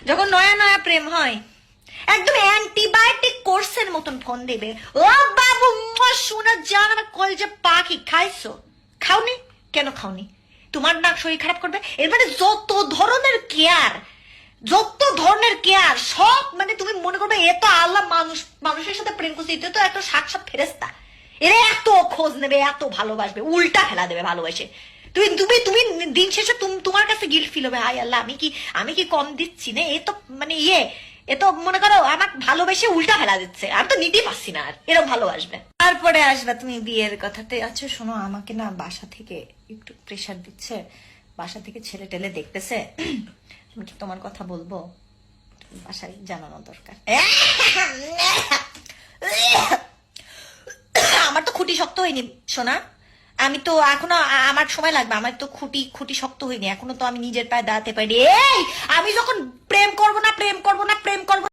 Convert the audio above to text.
যখন নয়া নয়া প্রেম হয় একদম অ্যান্টিবায়োটিক কোর্সের মতন ফোন দেবে, ও বাবু শোনা যান আমার কলজা পাখি, খাইছো? খাওনি? কেন খাওনি? তোমার না শরীর খারাপ করবে? এর মানে যত ধরনের কেয়ার সব মানে তুমি মনে করবে এ তো আল্লাহ মানুষের সাথে প্রেম করছে, এটা তো একটা সাক্ষাৎ ফেরেস্তা। এরা এত খোঁজ নেবে, এত ভালোবাসবে, উল্টা ফেলা দেবে ভালোবাসে। তুমি তুমি তুমি দিন শেষে তোমার কাছে গিল্ট ফিল হবে, হাই আল্লাহ আমি কি কম দিচ্ছি না, এ তো মানে এ তো মনে করো আমার ভালোবেসে উল্টা ফেলা দিচ্ছে, আমি তো নিতেই পারছি না আর, এরকম ভালোবাসবে। তারপরে আসবে তুমি বিয়ের কথাতে। আচ্ছা শোনো, আমাকে না বাসা থেকে একটু প্রেশার দিচ্ছে, বাসা থেকে ছেলে টেলে দেখতেছে, আমি কি তোমার কথা বলবো? বাসায় জানানো দরকার। আমার তো খুঁটি শক্ত হয়নি সোনা, আমি তো এখনো, আমার সময় লাগবে, আমার তো খুঁটি শক্ত হয়নি এখনো, তো আমি নিজের পায়ে দাঁড়াতে পারি। এই আমি যখন প্রেম